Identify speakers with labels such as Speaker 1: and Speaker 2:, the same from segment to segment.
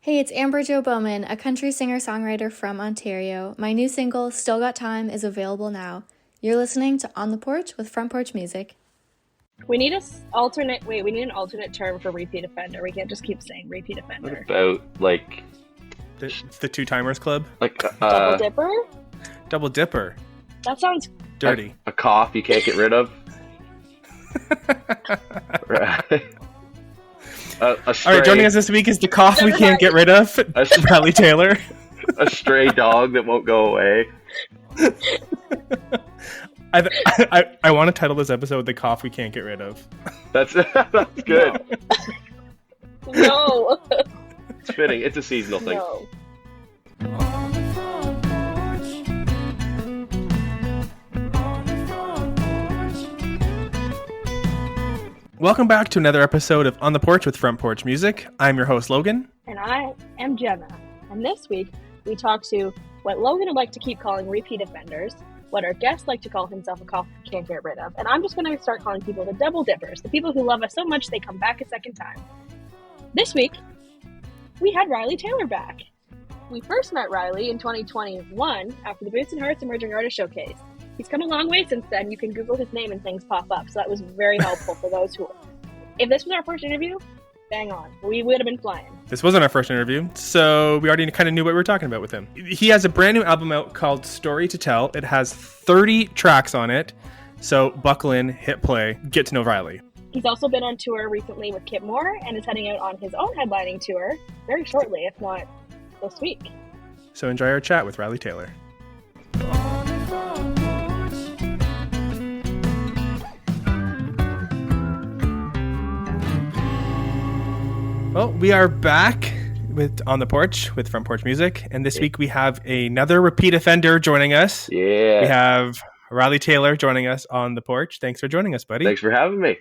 Speaker 1: Hey, it's Amber Jo Bowman, a country singer-songwriter from Ontario. My new single, Still Got Time, is available now. You're listening to On The Porch with Front Porch Music.
Speaker 2: We need an alternate term for repeat offender. We can't just keep saying repeat offender.
Speaker 3: What about, like...
Speaker 4: The Two Timers Club?
Speaker 3: Like,
Speaker 2: Double dipper?
Speaker 4: Double dipper.
Speaker 2: That sounds
Speaker 4: dirty.
Speaker 3: A cough you can't get rid of? Right.
Speaker 4: All right, joining us this week is the cough we can't get rid of, Riley Taylor.
Speaker 3: A stray dog that won't go away.
Speaker 4: I want to title this episode "The Cough We Can't Get Rid of."
Speaker 3: That's good.
Speaker 2: No.
Speaker 3: It's fitting. It's a seasonal thing.
Speaker 2: No.
Speaker 5: On the front porch.
Speaker 4: Welcome back to another episode of On the Porch with Front Porch Music. I'm your host, Logan.
Speaker 2: And I am Jenna. And this week, we talk to what Logan would like to keep calling repeat offenders, what our guest like to call himself a cough we can't get rid of. And I'm just going to start calling people the double dippers, the people who love us so much they come back a second time. This week, we had Riley Taylor back. We first met Riley in 2021 after the Boots and Hearts Emerging Artist Showcase. He's come a long way since then. You can Google his name and things pop up. So that was very helpful for those who... If this was our first interview, bang on. We would have been flying.
Speaker 4: This wasn't our first interview, so we already kind of knew what we were talking about with him. He has a brand new album out called Story to Tell. It has 30 tracks on it. So buckle in, hit play, get to know Riley.
Speaker 2: He's also been on tour recently with Kip Moore and is heading out on his own headlining tour very shortly, if not this week.
Speaker 4: So enjoy our chat with Riley Taylor.
Speaker 5: On the front porch.
Speaker 4: Well, we are back with On the Porch with Front Porch Music, and this week we have another repeat offender joining us.
Speaker 3: Yeah.
Speaker 4: We have Riley Taylor joining us on the porch. Thanks for joining us, buddy.
Speaker 3: Thanks for having me.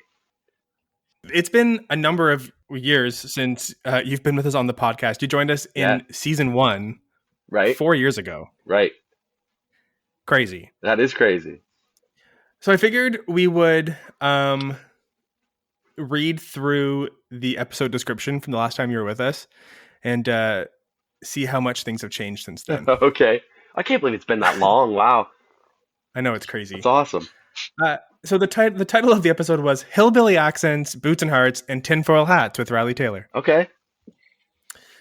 Speaker 4: It's been a number of years since you've been with us on the podcast. You joined us in season 1,
Speaker 3: Right.
Speaker 4: 4 years ago.
Speaker 3: Right.
Speaker 4: Crazy.
Speaker 3: That is crazy.
Speaker 4: So I figured we would read through the episode description from the last time you were with us and see how much things have changed since then.
Speaker 3: Okay. I can't believe it's been that long. Wow.
Speaker 4: I know, it's crazy.
Speaker 3: That's awesome.
Speaker 4: So the title of the episode was Hillbilly Accents, Boots and Hearts, and Tinfoil Hats with Riley Taylor.
Speaker 3: Okay.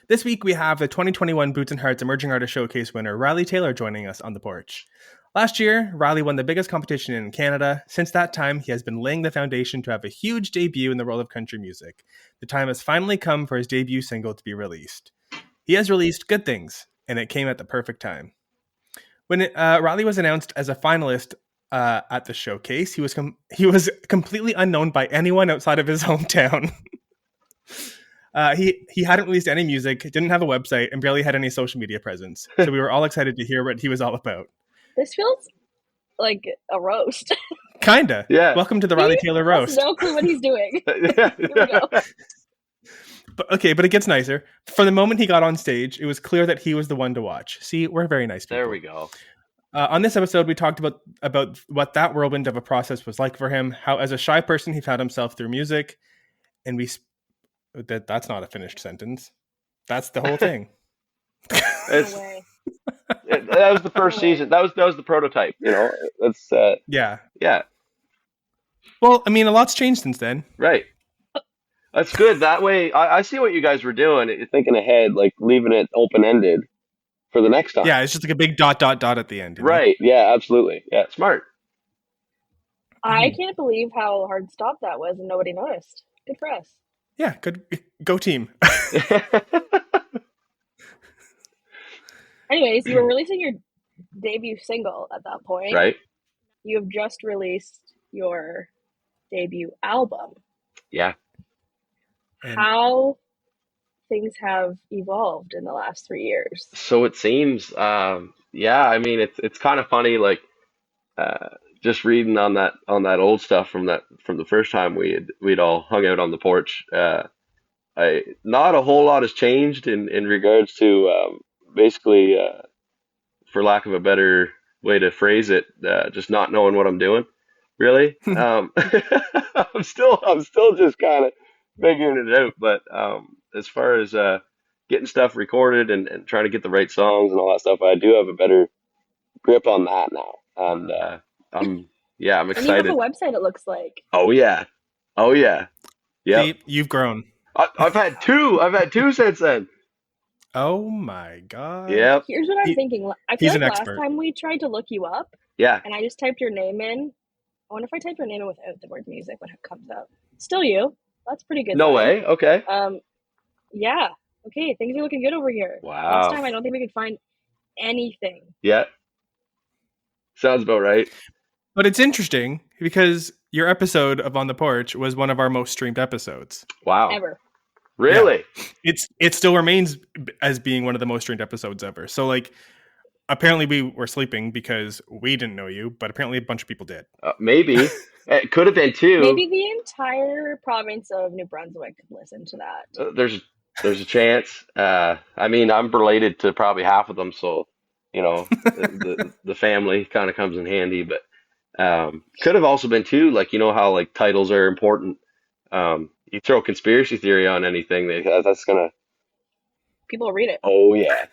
Speaker 4: This week we have the 2021 Boots and Hearts Emerging Artist Showcase winner Riley Taylor joining us on the porch. Last year, Riley won the biggest competition in Canada. Since that time, he has been laying the foundation to have a huge debut in the world of country music. The time has finally come for his debut single to be released. He has released Good Things, and it came at the perfect time. When Riley was announced as a finalist at the showcase, he was completely unknown by anyone outside of his hometown. He hadn't released any music, didn't have a website, and barely had any social media presence. So we were all excited to hear what he was all about.
Speaker 2: This feels like a roast.
Speaker 4: Kinda.
Speaker 3: Yeah.
Speaker 4: Welcome to the Riley Taylor roast.
Speaker 2: No clue what he's doing. Here we go.
Speaker 4: But it gets nicer. From the moment he got on stage, it was clear that he was the one to watch. See, we're very nice people.
Speaker 3: There we go.
Speaker 4: On this episode, we talked about what that whirlwind of a process was like for him, how as a shy person, he found himself through music, and that's not a finished sentence. That's the whole thing.
Speaker 2: No way.
Speaker 3: That was the first season. That was the prototype. You know, that's
Speaker 4: Yeah.
Speaker 3: Well,
Speaker 4: I mean, a lot's changed since then.
Speaker 3: Right. That's good. That way, I see what you guys were doing. You're thinking ahead, like leaving it open ended for the next time.
Speaker 4: Yeah, it's just like a big ... at the end. You know?
Speaker 3: Right. Yeah. Absolutely. Yeah. Smart.
Speaker 2: I can't believe how hard stop that was and nobody noticed. Good for us.
Speaker 4: Yeah. Good. Go team.
Speaker 2: Anyways, you were releasing your debut single at that point.
Speaker 3: Right.
Speaker 2: You have just released your debut album.
Speaker 3: Yeah.
Speaker 2: How things have evolved in the last 3 years.
Speaker 3: So it seems, yeah. I mean, it's kind of funny, like just reading on that old stuff from the first time we'd all hung out on the porch. Not a whole lot has changed in regards to basically, for lack of a better way to phrase it, just not knowing what I'm doing. Really, I'm still just kind of figuring it out. But as far as getting stuff recorded and trying to get the right songs and all that stuff. I do have a better grip on that now, and I'm I'm
Speaker 2: And you have a
Speaker 3: excited.
Speaker 2: website, it looks like.
Speaker 3: Oh yeah, oh yeah, yep.
Speaker 4: See, you've grown.
Speaker 3: I've had two. I've had two since then.
Speaker 4: Oh my god.
Speaker 3: Yep.
Speaker 2: Here's what I'm thinking. I feel
Speaker 4: He's
Speaker 2: like
Speaker 4: an
Speaker 2: last
Speaker 4: expert.
Speaker 2: time we tried to look you up
Speaker 3: Yeah.
Speaker 2: and I just typed your name in. I wonder if I type your name in without the word music, what comes up. Still you. That's pretty good
Speaker 3: No
Speaker 2: sign.
Speaker 3: way. Okay.
Speaker 2: Yeah. Okay, things are looking good over here.
Speaker 3: Wow.
Speaker 2: Last time I don't think we could find anything.
Speaker 3: Yeah. Sounds about right.
Speaker 4: But it's interesting because your episode of On the Porch was one of our most streamed episodes.
Speaker 3: Wow.
Speaker 2: Ever.
Speaker 3: Really?
Speaker 4: It still remains as being one of the most streamed episodes ever. So like, apparently we were sleeping because we didn't know you, but apparently a bunch of people did.
Speaker 3: Maybe. It could have been two.
Speaker 2: Maybe the entire province of New Brunswick could listen to that.
Speaker 3: There's a chance. I mean, I'm related to probably half of them, so you know, the family kind of comes in handy. But could have also been two. Like you know how like titles are important. You throw conspiracy theory on anything, that's gonna.
Speaker 2: People will read it.
Speaker 3: Oh yeah.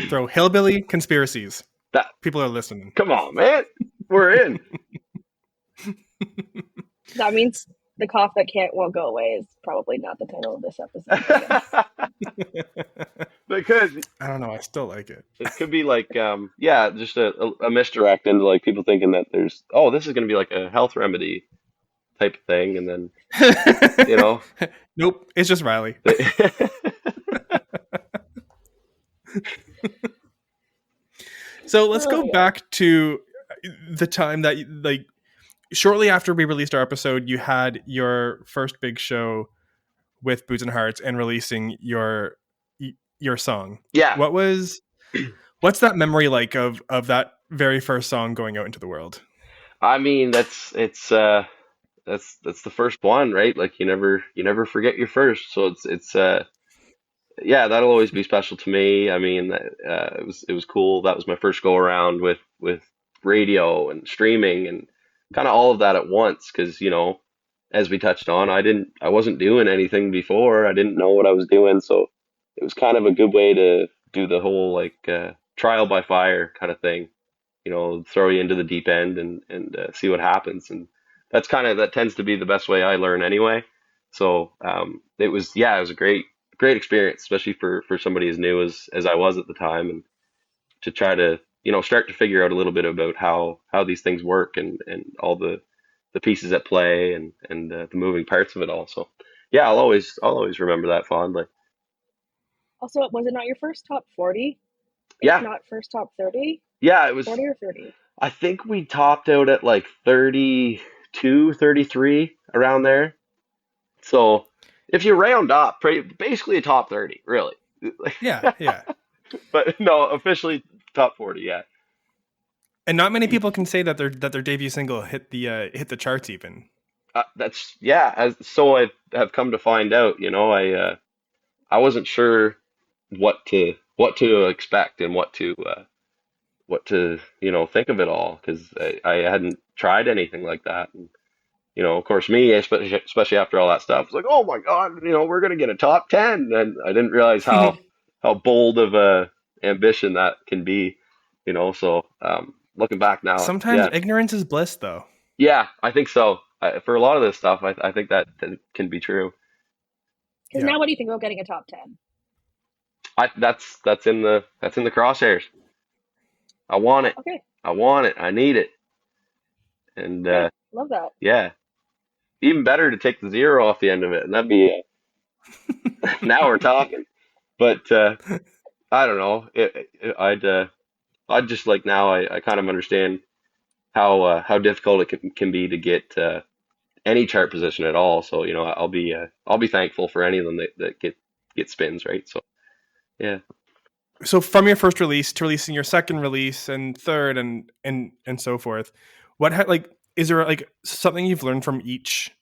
Speaker 4: Throw hillbilly conspiracies.
Speaker 3: That
Speaker 4: People are listening.
Speaker 3: come on, man. We're in.
Speaker 2: That means the cough that won't go away is probably not the title of this episode.
Speaker 3: Because
Speaker 4: I don't know. I still like it.
Speaker 3: it could be like just a misdirect into like people thinking that there's this is gonna be like a health remedy type of thing, and then you know.
Speaker 4: Nope. It's just Riley. So let's go back to the time that like shortly after we released our episode, you had your first big show with Boots and Hearts and releasing your song.
Speaker 3: Yeah.
Speaker 4: What's that memory like of that very first song going out into the world?
Speaker 3: I mean, that's the first one, right? Like you never forget your first. So it's that'll always be special to me. I mean, it was cool. That was my first go around with radio and streaming and kind of all of that at once. Because you know, as we touched on, I wasn't doing anything before. I didn't know what I was doing, so it was kind of a good way to do the whole like trial by fire kind of thing. You know, throw you into the deep end and see what happens. And that tends to be the best way I learn anyway. So it was a great experience, especially for somebody as new as I was at the time, and to try to start to figure out a little bit about how these things work and all the pieces at play and the moving parts of it all. So yeah, I'll always remember that fondly.
Speaker 2: Also, was it not your first top 40?
Speaker 3: Yeah.
Speaker 2: If not first top 30?
Speaker 3: Yeah, it was
Speaker 2: 40 or 30?
Speaker 3: I think we topped out at like 32, 33 around there. So if you round up, basically a top 30, really.
Speaker 4: Yeah.
Speaker 3: But no, officially top 40, yeah.
Speaker 4: And not many people can say that their debut single hit the charts even.
Speaker 3: So I have come to find out. I wasn't sure what to expect and what to think of it all, because I hadn't tried anything like that. And of course, me, especially after all that stuff, was like, oh my God, we're gonna get a top 10, and I didn't realize how bold of a ambition that can be. So looking back now,
Speaker 4: sometimes ignorance is bliss, though.
Speaker 3: Yeah, I think so. For a lot of this stuff, I think that can be true.
Speaker 2: Because now, what do you think about getting a top 10?
Speaker 3: That's in the crosshairs. I want it.
Speaker 2: Okay.
Speaker 3: I want it. I need it. And
Speaker 2: love that.
Speaker 3: Yeah, even better to take the zero off the end of it, and that'd be now we're talking. But I don't know. I'd just like now I kind of understand how difficult it can be to get any chart position at all. So I'll be thankful for any of them that get spins, right? So yeah.
Speaker 4: So from your first release to releasing your second release and third and so forth, is there like something you've learned from each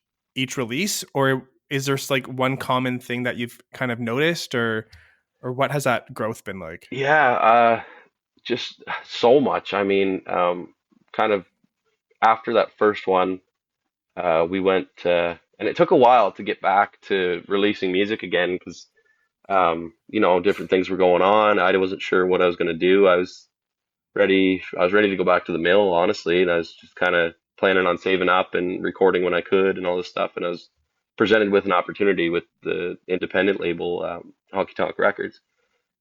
Speaker 4: release, or is there like one common thing that you've kind of noticed, or what has that growth been like?
Speaker 3: Yeah, just so much. I mean, kind of after that first one, we went and it took a while to get back to releasing music again, because Different things were going on. I wasn't sure what I was going to do. I was ready to go back to the mill, honestly, and I was just kind of planning on saving up and recording when I could and all this stuff. And I was presented with an opportunity with the independent label, Honky Tonk Records,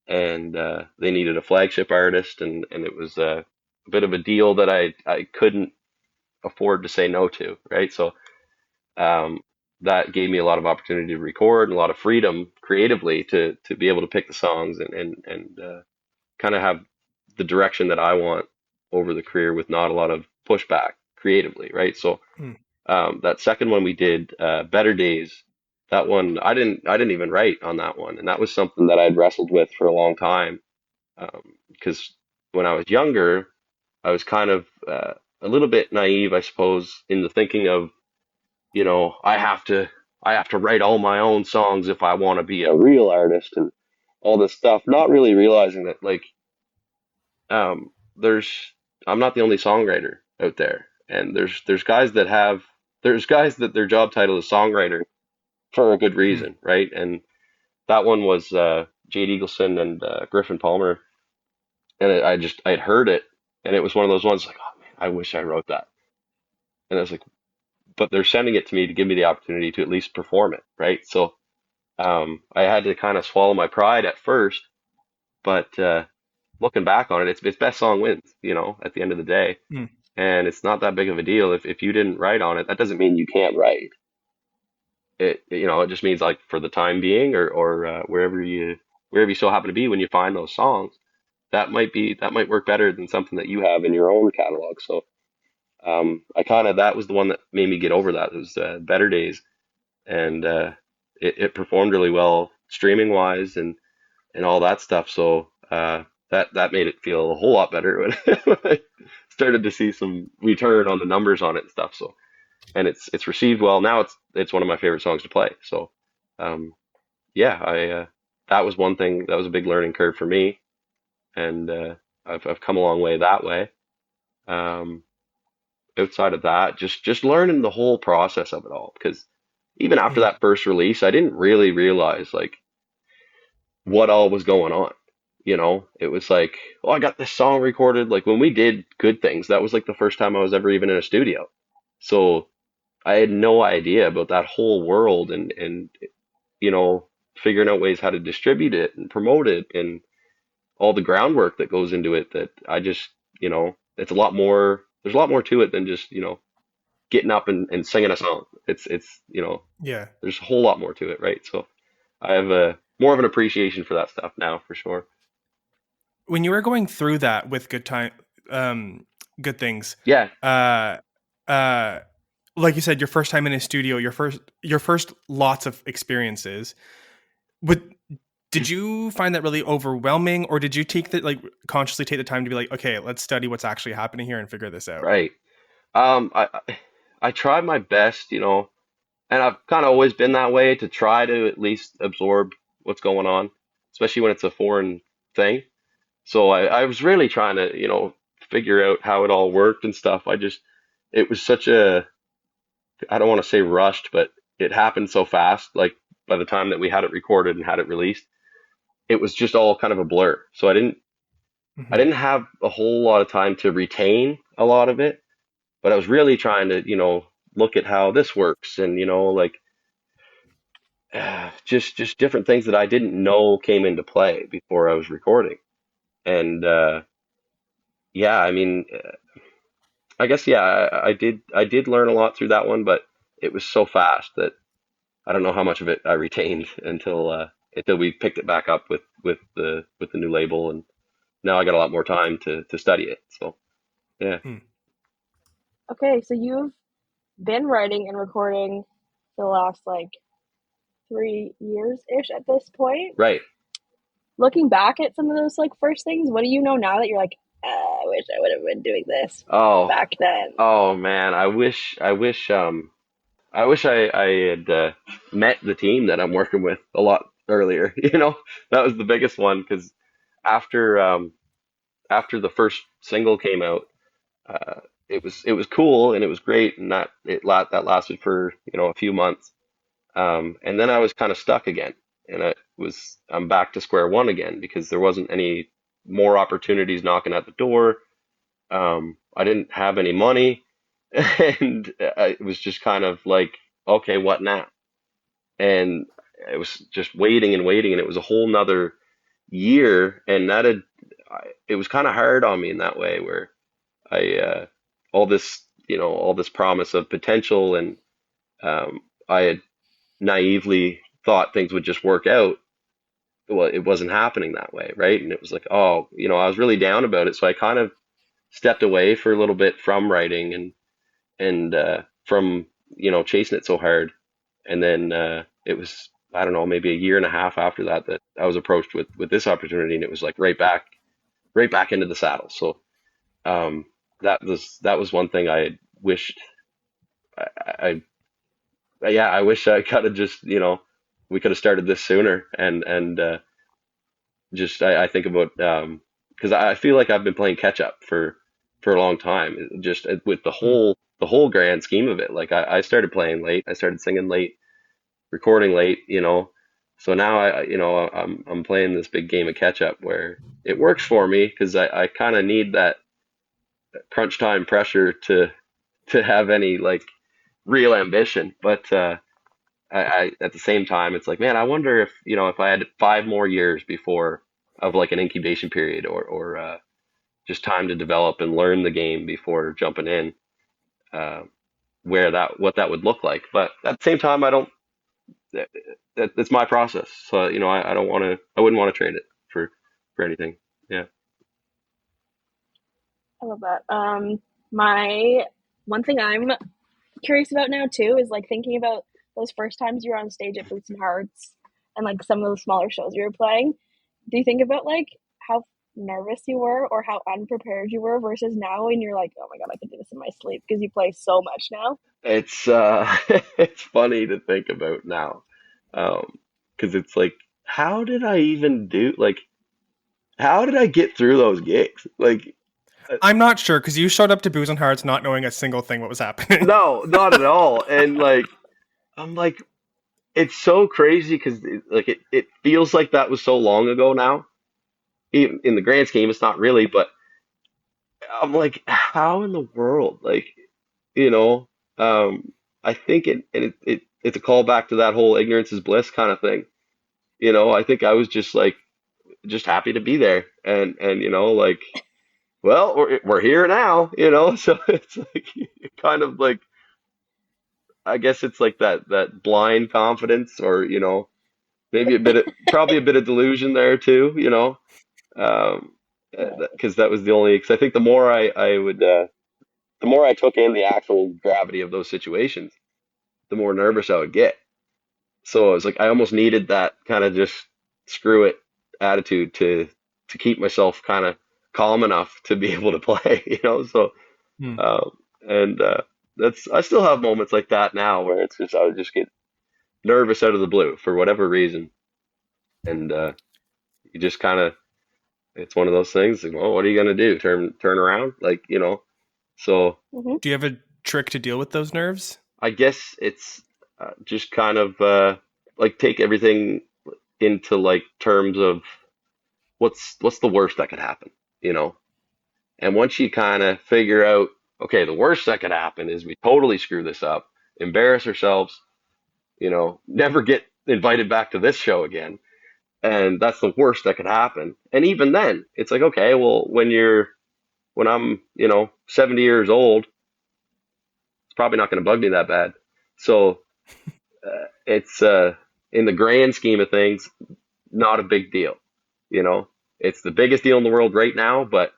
Speaker 3: and they needed a flagship artist, and it was a bit of a deal that I couldn't afford to say no to, right? So um, that gave me a lot of opportunity to record and a lot of freedom creatively to be able to pick the songs and kind of have the direction that I want over the career with not a lot of pushback creatively, right? So
Speaker 4: Hmm.
Speaker 3: that second one we did, Better Days, that one I didn't even write on that one, and that was something that I'd wrestled with for a long time because when I was younger, I was kind of a little bit naive, I suppose, in the thinking of, I have to write all my own songs if I want to be a real artist and all this stuff, not really realizing that like there's I'm not the only songwriter out there, and there's guys that their job title is songwriter for a good
Speaker 4: Hmm.
Speaker 3: reason, right? And that one was Jade Eagleson and Griffin Palmer, and I'd heard it, and it was one of those ones like, oh man, I wish I wrote that, and I was like, but they're sending it to me to give me the opportunity to at least perform it, right? So I had to kind of swallow my pride at first, but looking back on it, it's best song wins, at the end of the day.
Speaker 4: Hmm.
Speaker 3: And it's not that big of a deal if you didn't write on it. That doesn't mean you can't write. It just means like for the time being or wherever you still happen to be when you find those songs, that might work better than something that you have in your own catalog. So that was the one that made me get over that. It was Better Days, and it performed really well streaming wise and all that stuff. So that made it feel a whole lot better when I started to see some return on the numbers on it and stuff. So and it's received well. Now it's one of my favorite songs to play. So um, yeah, I that was one thing that was a big learning curve for me, and I've come a long way that way. Um, Outside of that, just learning the whole process of it all, because even after
Speaker 4: Hmm.
Speaker 3: that first release, I didn't really realize like what all was going on. It was like, oh, I got this song recorded. Like when we did Good Things, that was like the first time I was ever even in a studio. So I had no idea about that whole world and you know, figuring out ways how to distribute it and promote it and all the groundwork that goes into it that it's a lot more, there's a lot more to it than just, getting up and singing a song.
Speaker 4: Yeah.
Speaker 3: There's a whole lot more to it, right? So I have a more of an appreciation for that stuff now for sure.
Speaker 4: When you were going through that with um, good things,
Speaker 3: Yeah,
Speaker 4: uh, uh, like you said, your first time in a studio, your first lots of experiences. Would Did you find that really overwhelming, or did you consciously take the time to be like, okay, let's study what's actually happening here and figure this out?
Speaker 3: right. I try my best, and I've kind of always been that way to try to at least absorb what's going on, especially when it's a foreign thing. So I was really trying to, figure out how it all worked and stuff. It was such I don't want to say rushed, but it happened so fast. Like by the time that we had it recorded and had it released, it was just all kind of a blur. So I
Speaker 4: Hmm.
Speaker 3: didn't have a whole lot of time to retain a lot of it, but I was really trying to, look at how this works and, like just different things that I didn't know came into play before I was recording. And yeah, I mean, I guess yeah, I did learn a lot through that one, but it was so fast that I don't know how much of it I retained until we picked it back up with the new label, and now I got a lot more time to study it. So yeah,
Speaker 4: Hmm.
Speaker 2: Okay, so you've been writing and recording for the last like 3 years ish at this point.
Speaker 3: right.
Speaker 2: Looking back at some of those like first things, what do you know now that you're like, I wish I would have been doing this
Speaker 3: Oh,
Speaker 2: back then?
Speaker 3: oh man, I wish I had met the team that I'm working with a lot earlier. That was the biggest one because after after the first single came out, it was cool and it was great, and that lasted for a few months, and then I was kind of stuck again, and I'm back to square one again because there wasn't any more opportunities knocking at the door. I didn't have any money, and it was just kind of like, okay, what now? And it was just waiting and waiting, and it was a whole nother year, and it was kind of hard on me in that way where all this, all this promise of potential, and I had naively thought things would just work out. Well, it wasn't happening that way, right? And it was like, oh, I was really down about it, so I kind of stepped away for a little bit from writing and from chasing it so hard. And then it was, I don't know, maybe a year and a half after that I was approached with this opportunity, and it was like right back into the saddle. So that was one thing I had wished yeah, I wish I could have just, we could have started this sooner. And just I think about because I feel like I've been playing catch up for a long time, just with the whole grand scheme of it. Like I started playing late, I started singing late, recording late, so now I'm playing this big game of catch up where it works for me because I kind of need that crunch time pressure to have any like real ambition. But I at the same time, it's like, man, I wonder if I had 5 more years before of like an incubation period or just time to develop and learn the game before jumping in, uh, what that would look like. But at the same time, I don't. It's my process, so I don't want to. I wouldn't want to trade it for anything. Yeah.
Speaker 2: I love that. My one thing I'm curious about now too is like thinking about those first times you were on stage at Boots and Hearts and like some of the smaller shows you were playing. Do you think about like how nervous you were or how unprepared you were versus now when you're like, oh my God, I could do this in my sleep because you play so much now?
Speaker 3: It's it's funny to think about now, because it's like, how did I even do like how did I get through those gigs? Like,
Speaker 4: I'm not sure because you showed up to Booze and Hearts not knowing a single thing what was happening.
Speaker 3: no, not at all. And like, I'm like, it's so crazy because like it feels like that was so long ago now. Even in the grand scheme, it's not really, but I'm like, how in the world? Like, you know, I think it's a callback to that whole ignorance is bliss kind of thing. I think I was just like, just happy to be there, and like, well, we're here now, so it's like kind of like, I guess it's like that blind confidence, or maybe probably a bit of delusion there too, um, because that was the only, because I think the more I took in the actual gravity of those situations, the more nervous I would get. So it was like I almost needed that kind of just screw it attitude to keep myself kind of calm enough to be able to play, So
Speaker 4: Hmm.
Speaker 3: and that's I still have moments like that now where it's just I would just get nervous out of the blue for whatever reason, and you just kind of, it's one of those things. Like, well, what are you gonna do? Turn around, like, So
Speaker 2: Mm-hmm.
Speaker 4: Do you have a trick to deal with those nerves?
Speaker 3: I guess it's just kind of like take everything into like terms of what's the worst that could happen, you know? And once you kind of figure out, okay, the worst that could happen is we totally screw this up, embarrass ourselves, never get invited back to this show again. And that's the worst that could happen. And even then, it's like, okay, well, when I'm, 70 years old, it's probably not going to bug me that bad. So it's in the grand scheme of things, not a big deal. You know, it's the biggest deal in the world right now, but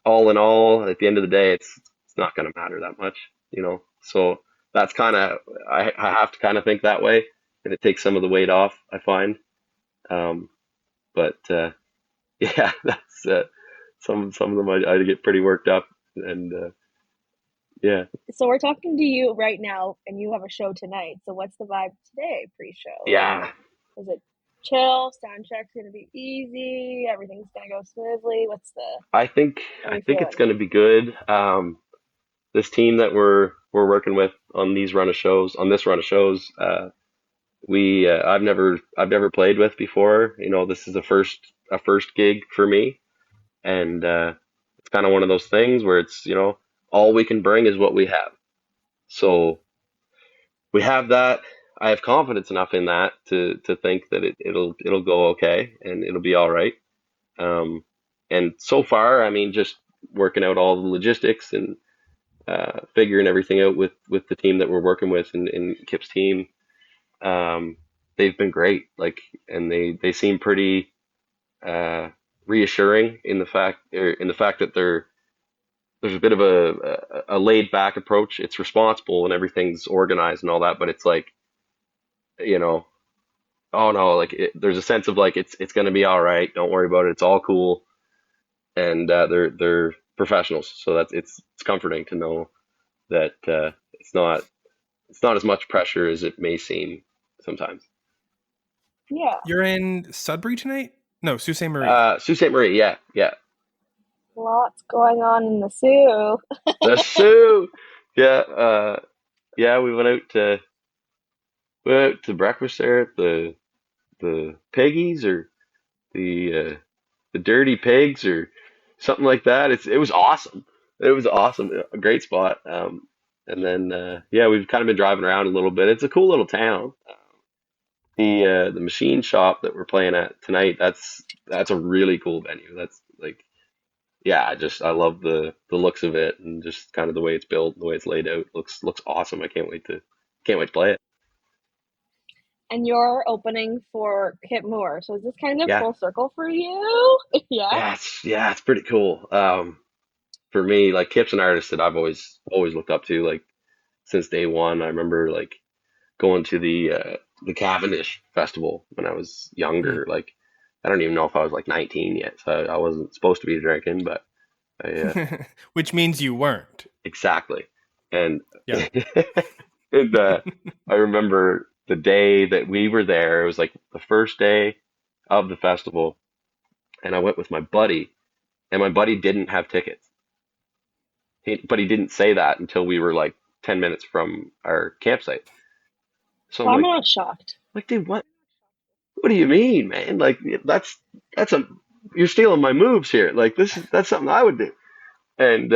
Speaker 3: all in all, at the end of the day, it's not going to matter that much. So that's kind of, I have to kind of think that way, and it takes some of the weight off, I find. But yeah, that's some of them I get pretty worked up, and yeah,
Speaker 2: So we're talking to you right now, and you have a show tonight. So what's the vibe today, pre-show? Like,
Speaker 3: yeah.
Speaker 2: is it chill? Sound check's gonna be easy. Everything's gonna go smoothly.
Speaker 3: I think
Speaker 2: What are
Speaker 3: I
Speaker 2: you
Speaker 3: think it's
Speaker 2: feeling?
Speaker 3: going to be good. This team that we're working with on this run of shows, I've never played with before. This is a first gig for me, and it's kind of one of those things where it's all we can bring is what we have. So we have that. I have confidence enough in that to think that it'll go okay and it'll be all right. Um, and so far, I mean, just working out all the logistics and figuring everything out with the team that we're working with and Kip's team. Um, they've been great. And they seem pretty uh, reassuring in the fact that there's a bit of a laid back approach. It's responsible and everything's organized and all that, but it's like, you know, oh no, there's a sense of like it's gonna be all right. Don't worry about it. It's all cool, and they're professionals, so it's comforting to know that it's not as much pressure as it may seem sometimes.
Speaker 2: Yeah.
Speaker 4: You're in Sudbury tonight? No, Sault Ste. Marie.
Speaker 3: Sault Ste. Marie, yeah, yeah.
Speaker 2: Lots going on in the Sioux.
Speaker 3: The Sioux, yeah, yeah. We went out to breakfast there at the Piggies or the Dirty Pigs or something like that. It was awesome. It was awesome. A great spot. And then yeah, we've kind of been driving around a little bit. It's a cool little town. The machine shop that we're playing at tonight, that's a really cool venue. That's like, yeah, I love the looks of it and just kind of the way it's built, the way it's laid out. Looks awesome. I can't wait to play it.
Speaker 2: And you're opening for Kip Moore. So is this kind of
Speaker 3: Yeah.
Speaker 2: full circle for you? Yeah.
Speaker 3: Yeah, it's pretty cool. For me, like Kip's an artist that I've always looked up to, like since day one. I remember like going to the Cavendish Festival when I was younger. Like I don't even know if I was like 19 yet, so I wasn't supposed to be drinking, but
Speaker 4: Which means you weren't.
Speaker 3: exactly. And
Speaker 4: Yeah.
Speaker 3: and I remember the day that we were there. It was like the first day of the festival, and I went with my buddy, and my buddy didn't have tickets. But he didn't say that until we were like 10 minutes from our campsite. So I'm
Speaker 2: I'm
Speaker 3: like,
Speaker 2: not shocked.
Speaker 3: dude, what do you mean, man? Like that's a you're stealing my moves here. Like that's something I would do. And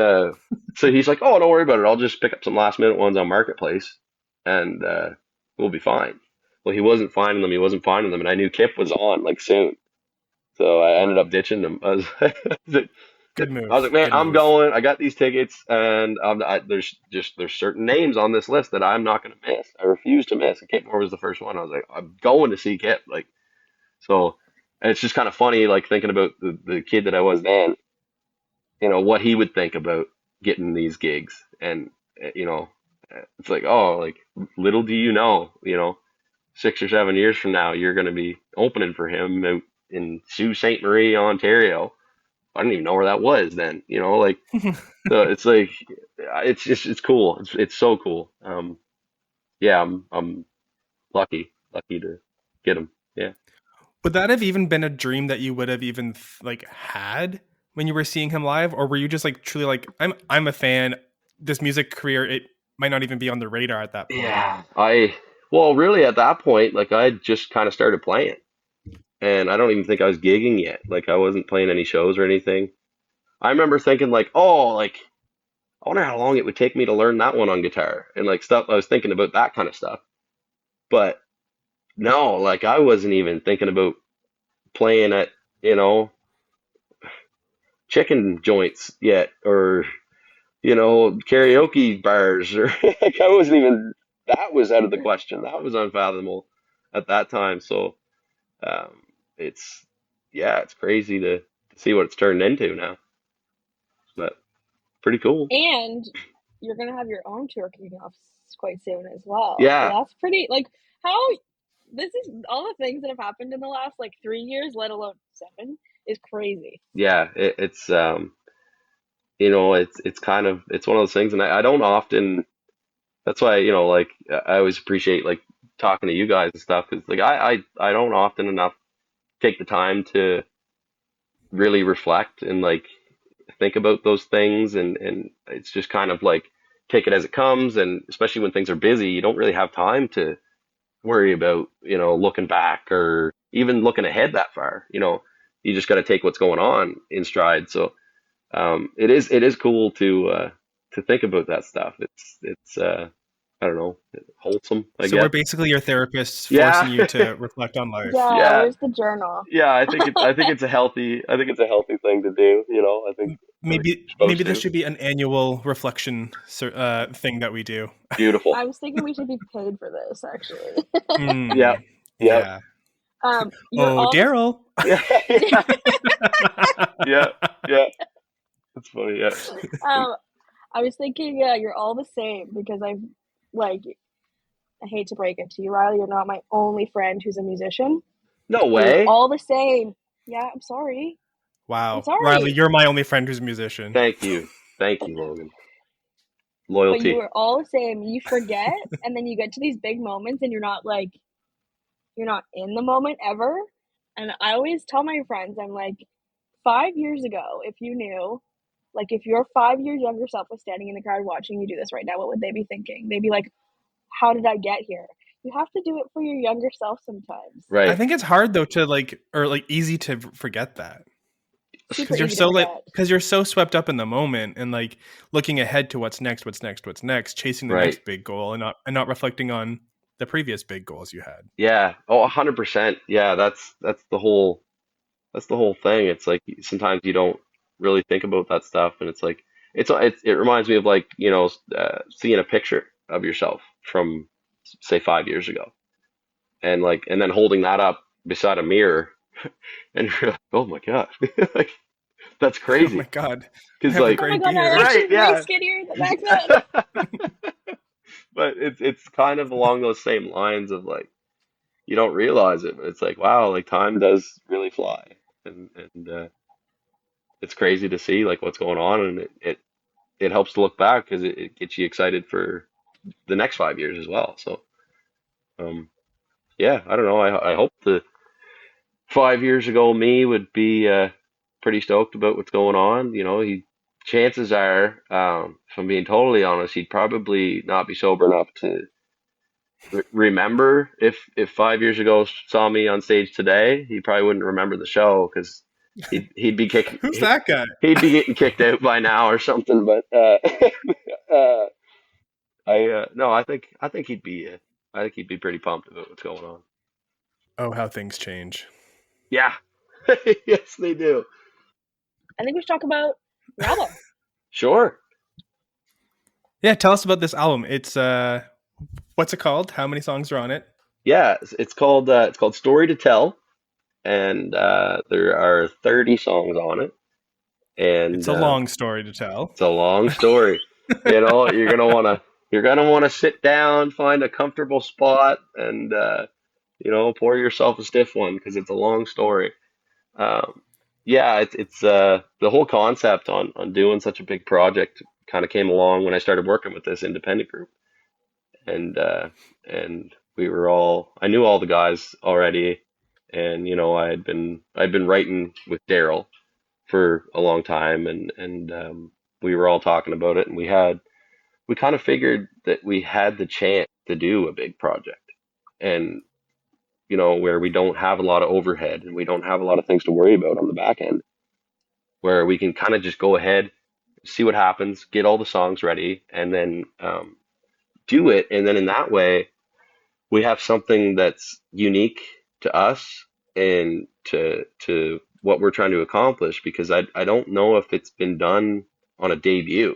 Speaker 3: so he's like, "Oh, don't worry about it. I'll just pick up some last minute ones on Marketplace, and we'll be fine." Well, he wasn't finding them. He wasn't finding them, and I knew Kip was on like soon, so I ended up ditching them.
Speaker 4: Good move.
Speaker 3: I was like, man,
Speaker 4: Good
Speaker 3: I'm
Speaker 4: move.
Speaker 3: going. I got these tickets, and there's certain names on this list that I'm not going to miss. I refuse to miss. And Kip Moore was the first one. I was like, I'm going to see Kip. Like, so, and it's just kind of funny, like thinking about the kid that I was then. What he would think about getting these gigs, and it's like, oh, like little do you know, 6 or 7 years from now, you're going to be opening for him out in Sault Ste. Marie, Ontario. I didn't even know where that was then, like, so it's like, it's cool. It's so cool. Yeah, I'm lucky to get him. Yeah.
Speaker 4: Would that have even been a dream that you would have even like had when you were seeing him live, or were you just like truly like I'm a fan? This music career, it might not even be on the radar at that point.
Speaker 3: Yeah. Well, really at that point, like I had just kind of started playing, and I don't even think I was gigging yet. Like I wasn't playing any shows or anything. I remember thinking like, oh, like I wonder how long it would take me to learn that one on guitar and like stuff. I was thinking about that kind of stuff. But no, like I wasn't even thinking about playing at, chicken joints yet or, karaoke bars or like I wasn't even, that was out of the question. That was unfathomable at that time. So, um, it's, yeah, it's crazy to see what it's turned into now, but pretty cool.
Speaker 2: And you're going to have your own tour kicking off quite soon as well.
Speaker 3: Yeah.
Speaker 2: So that's pretty, like, how this is all the things that have happened in the last like 3 years, let alone 7, is crazy.
Speaker 3: Yeah. It's kind of, it's one of those things. And I don't often, that's why, like I always appreciate like talking to you guys and stuff. Cause like I don't often enough take the time to really reflect and like think about those things. And it's just kind of like take it as it comes. And especially when things are busy, you don't really have time to worry about, looking back or even looking ahead that far. You just got to take what's going on in stride. So it is cool to think about that stuff. It's I don't know, wholesome, I
Speaker 4: So we're
Speaker 3: guess.
Speaker 4: basically your therapists forcing
Speaker 3: Yeah.
Speaker 4: you to reflect on life.
Speaker 2: Yeah,
Speaker 3: Yeah.
Speaker 2: where's the journal?
Speaker 3: Yeah, I think it's a healthy thing to do, I think you're
Speaker 4: Maybe
Speaker 3: supposed
Speaker 4: this
Speaker 3: to.
Speaker 4: should be an annual reflection thing that we do.
Speaker 3: Beautiful.
Speaker 2: I was thinking we should be paid for this, actually.
Speaker 3: Yeah.
Speaker 4: Hmm.
Speaker 3: Yeah.
Speaker 4: Yeah.
Speaker 2: You're
Speaker 4: Oh,
Speaker 2: all the
Speaker 4: Daryl.
Speaker 3: Yeah. Yeah. Yeah. That's funny. Yeah.
Speaker 2: I was thinking you're all the same because like I hate to break it to you, Riley, you're not my only friend who's a musician,
Speaker 3: No
Speaker 2: but you're
Speaker 3: way.
Speaker 2: all the same. Yeah, I'm sorry. I'm
Speaker 4: Wow. Riley,
Speaker 2: sorry.
Speaker 4: you're my only friend who's a musician.
Speaker 3: Thank you. Thank you, Logan.
Speaker 2: But you
Speaker 3: Loyalty.
Speaker 2: are all the same. You forget, and then you get to these big moments, and you're not in the moment ever. And I always tell my friends, I'm like, 5 years ago, if you knew, like, if your 5 years younger self was standing in the crowd watching you do this right now, what would they be thinking? They'd be like, how did I get here? You have to do it for your younger self sometimes.
Speaker 4: I
Speaker 3: Right.
Speaker 4: think it's hard though to easy to forget that
Speaker 2: Super
Speaker 4: because you're
Speaker 2: easy to
Speaker 4: so
Speaker 2: forget.
Speaker 4: swept up in the moment and like looking ahead to what's next, chasing the
Speaker 3: Right.
Speaker 4: next big goal and not reflecting on the previous big goals you had.
Speaker 3: Yeah. Oh, 100%. Yeah, that's the whole thing. It's like sometimes you don't really think about that stuff, and it's like it reminds me of like seeing a picture of yourself from say 5 years ago, and then holding that up beside a mirror, and you're like, oh my god, like that's
Speaker 4: Oh my
Speaker 3: crazy.
Speaker 4: God, I
Speaker 3: Because
Speaker 4: have a
Speaker 3: like
Speaker 2: Oh my
Speaker 4: great
Speaker 2: god, I'm
Speaker 4: beard.
Speaker 2: actually
Speaker 3: right,
Speaker 2: way
Speaker 3: yeah.
Speaker 2: skinnier than back then.
Speaker 3: But it's kind of along those same lines of like you don't realize it, but it's like wow, like time does really fly, and it's crazy to see like what's going on, and it helps to look back because it gets you excited for the next 5 years as well. So um, yeah, I don't know. I hope the 5 years ago me would be pretty stoked about what's going on. Chances are, if I'm being totally honest, he'd probably not be sober enough to remember if 5 years ago saw me on stage today. He probably wouldn't remember the show because he'd be kicking.
Speaker 4: Who's that guy?
Speaker 3: He'd be getting kicked out by now or something. But uh, I no, I think he'd be pretty pumped about what's going on.
Speaker 4: Oh, how things change.
Speaker 3: Yeah, yes, they do.
Speaker 2: I think we should talk about your album.
Speaker 3: Sure.
Speaker 4: Yeah, tell us about this album. It's what's it called? How many songs are on it?
Speaker 3: Yeah, it's called Story to Tell, and there are 30 songs on it,
Speaker 4: It's
Speaker 3: and
Speaker 4: a long story to tell.
Speaker 3: it's a long story. You're gonna wanna sit down, find a comfortable spot, and pour yourself a stiff one because it's a long story. Um, yeah, it's the whole concept on doing such a big project kind of came along when I started working with this independent group, and I knew all the guys already, and I'd been writing with Daryl for a long time, and we were all talking about it, and we kind of figured that we had the chance to do a big project, and where we don't have a lot of overhead and we don't have a lot of things to worry about on the back end, where we can kind of just go ahead, see what happens, get all the songs ready, and then do it. And then in that way, we have something that's unique to us and to what we're trying to accomplish. Because I don't know if it's been done on a debut,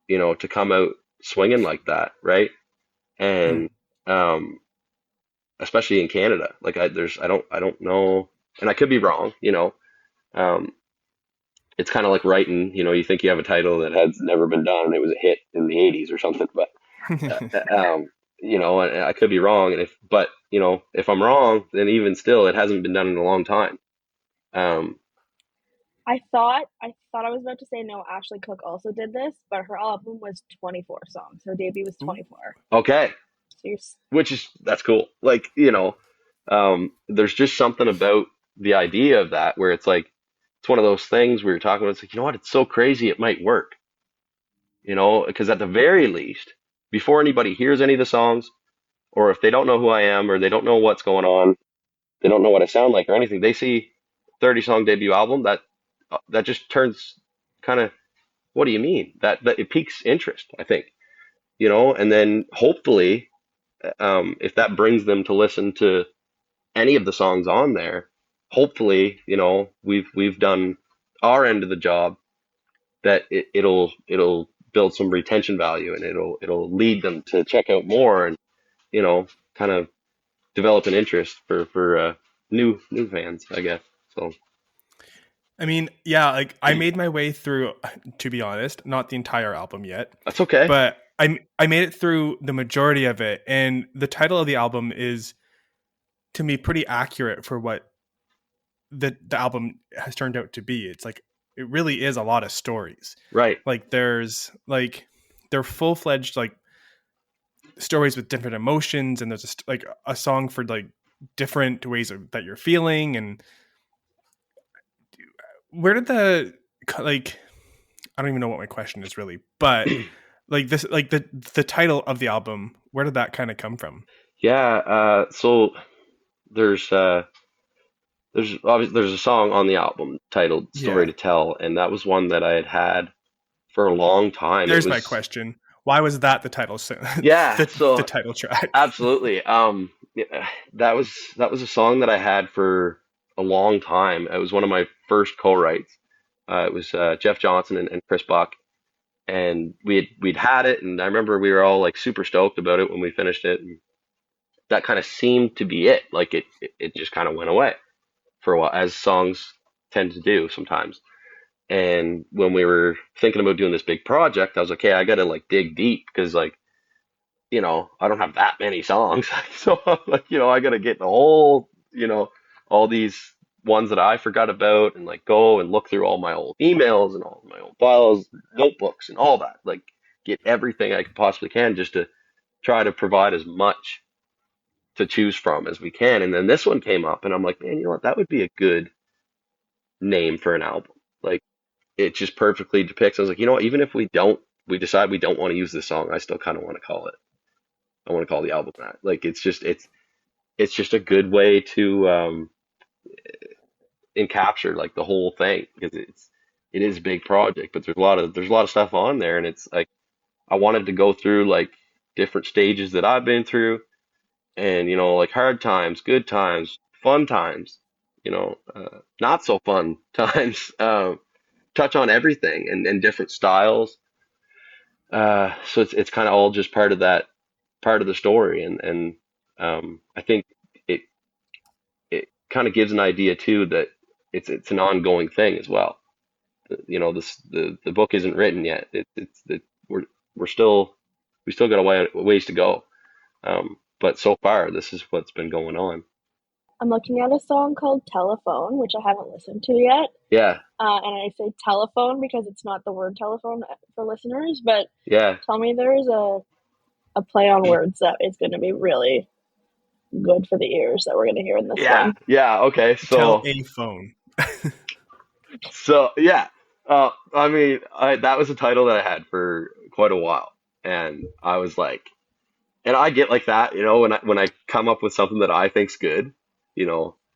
Speaker 3: to come out swinging like that, right?
Speaker 4: Hmm.
Speaker 3: And um, especially in Canada, like I don't know, and I could be wrong. Um, it's kind of like writing, you think you have a title that has never been done and it was a hit in the 80s or something, but and I could be wrong, but if I'm wrong, then even still, it hasn't been done in a long time. Um,
Speaker 2: I thought I was about to say no, Ashley Cook also did this, but her album was 24 songs. Her debut was
Speaker 4: Ooh.
Speaker 2: 24.
Speaker 3: okay,
Speaker 2: So you're
Speaker 3: that's cool. Like, there's just something about the idea of that where it's like, it's one of those things we were talking about. It's like, what? It's so crazy. It might work, because at the very least, before anybody hears any of the songs, or if they don't know who I am or they don't know what's going on, they don't know what I sound like or anything. They see 30-song debut album that just turns kind of, what do you mean? That it piques interest, I think, and then hopefully, if that brings them to listen to any of the songs on there, hopefully, we've done our end of the job, that it'll build some retention value, and it'll lead them to check out more, and kind of develop an interest for new fans, I guess. So
Speaker 4: I mean, yeah, like I made my way through, to be honest, not the entire album yet,
Speaker 3: that's okay.
Speaker 4: but I made it through the majority of it, and the title of the album is, to me, pretty accurate for what the album has turned out to be. It's like, it really is a lot of stories.
Speaker 3: Right.
Speaker 4: Like they're full-fledged like stories with different emotions, and there's like a song for like different ways that you're feeling. And where did like, I don't even know what my question is really, but like this, like the title of the album, where did that kind of come from?
Speaker 3: Yeah. So there's obviously there's a song on the album titled "Story to Tell," and that was one that I had for a long time.
Speaker 4: There's my question. Why was that the title?
Speaker 3: Yeah,
Speaker 4: the title track.
Speaker 3: Absolutely. That was a song that I had for a long time. It was one of my first co-writes. It was Jeff Johnson and Chris Buck, and we'd had it, and I remember we were all like super stoked about it when we finished it. And that kind of seemed to be it. Like it just kind of went away for a while, as songs tend to do sometimes. And when we were thinking about doing this big project, I was like, okay, I got to like dig deep, because like, I don't have that many songs. So like, I got to get the whole, all these ones that I forgot about, and like go and look through all my old emails and all my old files, notebooks and all that, like get everything I could possibly can, just to try to provide as much to choose from as we can. And then this one came up, and I'm like, man, you know what? That would be a good name for an album. Like, it just perfectly depicts. I was like, you know what? Even if we decide we don't want to use this song, I still kind of want to call it. I want to call the album that. Like, it's just a good way to encapture like the whole thing, because it is a big project, but there's a lot of stuff on there, and it's like I wanted to go through like different stages that I've been through, and like hard times, good times, fun times, not so fun times, touch on everything, and different styles. So it's kind of all just part of the story, and I think it kind of gives an idea too, that it's an ongoing thing as well. The book isn't written yet. We still got a ways to go. But so far, this is what's been going on.
Speaker 2: I'm looking at a song called Telephone, which I haven't listened to yet.
Speaker 3: Yeah.
Speaker 2: And I say telephone because it's not the word telephone for listeners, but
Speaker 3: Yeah.
Speaker 2: tell me there's a play on words that is going to be really good for the ears that we're going to hear in this one.
Speaker 3: Yeah. Okay. So
Speaker 4: Telephone.
Speaker 3: So yeah. I mean, that was a title that I had for quite a while, and I was like, and I get like that, when I come up with something that I think's good,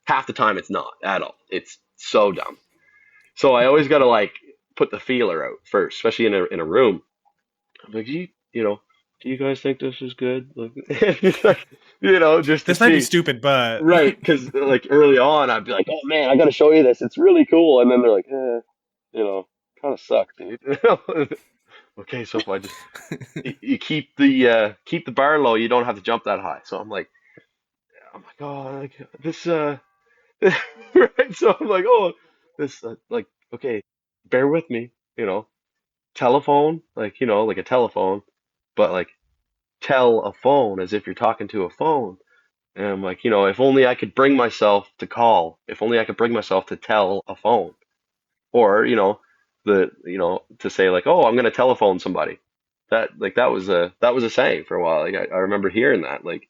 Speaker 3: half the time it's not at all. It's so dumb. So I always got to like put the feeler out first, especially in a room. I'm like, do you guys think this is good? Like, just
Speaker 4: this
Speaker 3: to
Speaker 4: might
Speaker 3: see.
Speaker 4: be stupid, but
Speaker 3: Right, because like early on, I'd be like, oh man, I got to show you this. It's really cool, and then they're like, kind of suck, dude. Okay, so if I just you keep the bar low, you don't have to jump that high. So I'm like, oh, like, this right. So I'm like, oh, this like, okay, bear with me, telephone, like like a telephone, but like tell a phone as if you're talking to a phone. And I'm like, if only I could bring myself to call, if only I could bring myself to tell a phone, or to say like, oh, I'm gonna telephone somebody. That was a saying for a while. Like I remember hearing that, like,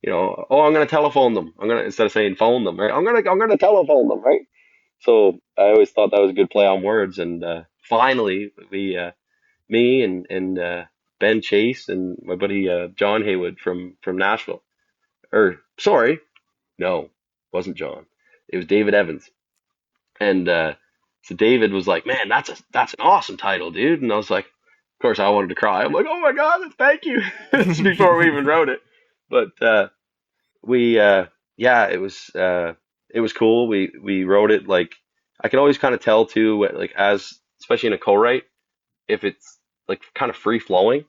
Speaker 3: oh, I'm gonna telephone them. Instead of saying phone them, right? I'm gonna telephone them, right? So I always thought that was a good play on words, and finally me and Ben Chase and my buddy John Haywood from Nashville, or sorry, no, it wasn't John. It was David Evans. And so David was like, "Man, that's an awesome title, dude." And I was like, of course, I wanted to cry. I'm like, "Oh my god, thank you!" This is before we even wrote it, but we yeah, it was cool. We wrote it like I can always kind of tell too, like as especially in a co-write, if it's like kind of free flowing,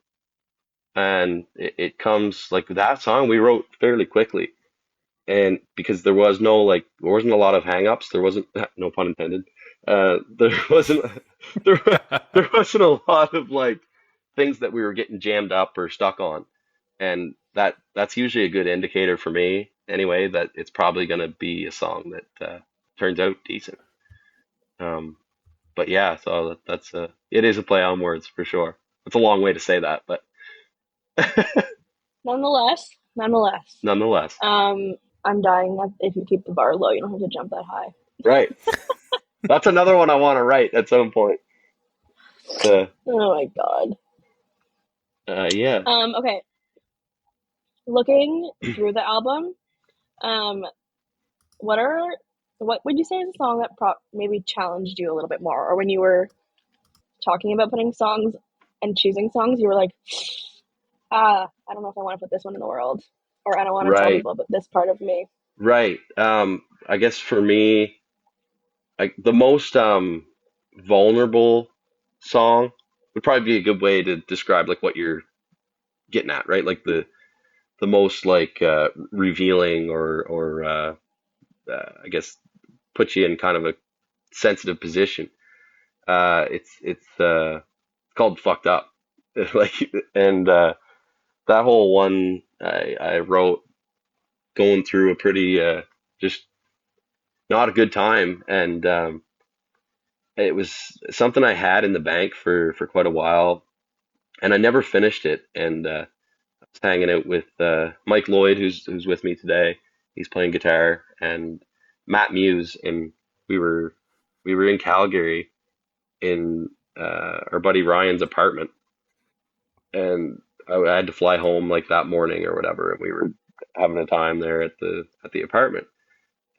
Speaker 3: and it comes like that song we wrote fairly quickly, and because there wasn't a lot of hang-ups, there wasn't no pun intended, there wasn't there there wasn't a lot of like things that we were getting jammed up or stuck on, and that's usually a good indicator for me anyway that it's probably going to be a song that turns out decent. um but yeah, so that's it is a play on words for sure. It's a long way to say that, but
Speaker 2: Nonetheless,
Speaker 3: nonetheless.
Speaker 2: I'm dying. If you keep the bar low, you don't have to jump that high.
Speaker 3: Right, that's another one I want to write at some point. uh,
Speaker 2: Oh my god.
Speaker 3: yeah.
Speaker 2: Okay. Looking through the album, um, what would you say is a song that maybe challenged you a little bit more, or when you were talking about putting songs and choosing songs, you were like, I don't know if I want to put this one in the world, or I don't want to tell
Speaker 3: Right,
Speaker 2: people about this part of me.
Speaker 3: right. I guess for me, like the most vulnerable song would probably be a good way to describe like what you're getting at, right? Like the most like revealing or I guess put you in kind of a sensitive position. It's called "Fucked Up," like, and that whole one I wrote going through a pretty just not a good time, and it was something I had in the bank for quite a while, and I never finished it. And I was hanging out with Mike Lloyd, who's with me today. He's playing guitar, and Matt Muse, and we were we were in Calgary in our buddy Ryan's apartment, and I had to fly home like that morning or whatever, and we were having a time there at the apartment,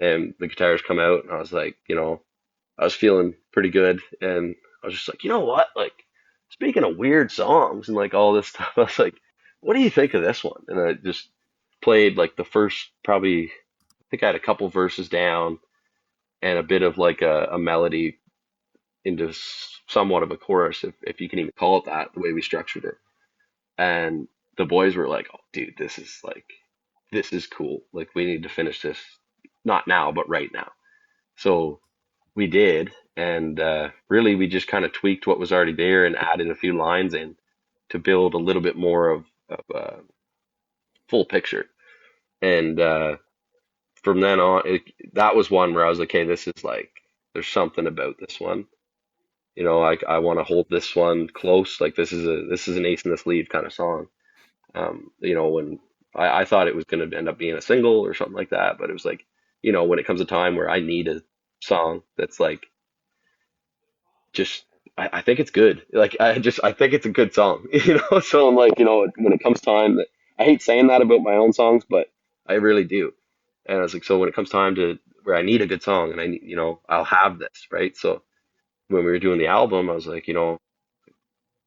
Speaker 3: and the guitars come out, and I was like, I was feeling pretty good, and I was just like, you know what, like speaking of weird songs and like all this stuff, I was like, what do you think of this one? And I just played like the first probably, I think I had a couple verses down and a bit of like a melody into somewhat of a chorus, if you can even call it that, the way we structured it. And the boys were like, "Oh, dude, this is cool. Like, we need to finish this, not now, but right now." So we did, and really, we just kind of tweaked what was already there and added a few lines in to build a little bit more of a full picture. And from then on, that was one where I was like, "Okay, this is like, there's something about this one. I want to hold this one close. Like, this is an ace in the sleeve kind of song." When I thought it was going to end up being a single or something like that, but it was like, when it comes a time where I need a song that's like, just, I think it's good. Like, I think it's a good song, So I'm like, when it comes time that I hate saying that about my own songs, but I really do. And I was like, so when it comes time to where I need a good song and I need, I'll have this, right? So when we were doing the album, I was like,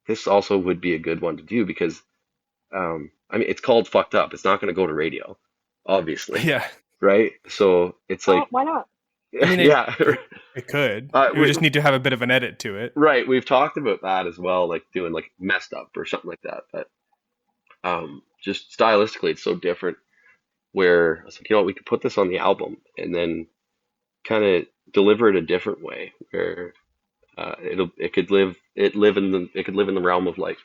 Speaker 3: this also would be a good one to do because I mean, it's called "Fucked Up." It's not going to go to radio, obviously,
Speaker 4: Yeah.
Speaker 3: right? So it's
Speaker 2: Oh,
Speaker 3: like,
Speaker 2: why not?
Speaker 4: I mean,
Speaker 3: yeah,
Speaker 4: it could.
Speaker 3: uh,
Speaker 4: It would
Speaker 3: we,
Speaker 4: just need to have a bit of an edit to it.
Speaker 3: right. We've talked about that as well, like doing like "Messed Up" or something like that. But just stylistically, it's so different. Where I was like, we could put this on the album and then kind of deliver it a different way, where it could live in the realm of like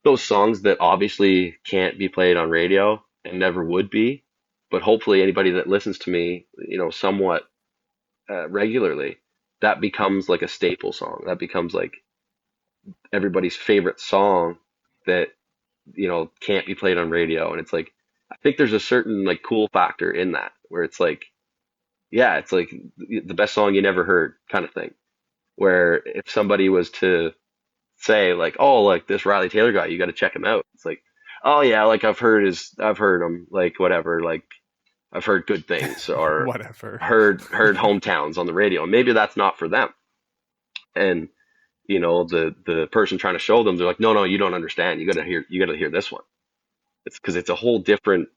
Speaker 3: those songs that obviously can't be played on radio and never would be, but hopefully anybody that listens to me, somewhat regularly, that becomes like a staple song. That becomes like everybody's favorite song that can't be played on radio. And it's like, I think there's a certain like cool factor in that where it's like, yeah, it's like the best song you never heard kind of thing. Where if somebody was to say like, oh, like this Riley Taylor guy, you got to check him out. It's like, oh yeah, like I've heard him, like whatever, like I've heard good things or
Speaker 4: Whatever.
Speaker 3: heard hometowns on the radio. And maybe that's not for them. And the person trying to show them, they're like, no, you don't understand. You got to hear this one. It's because it's a whole different.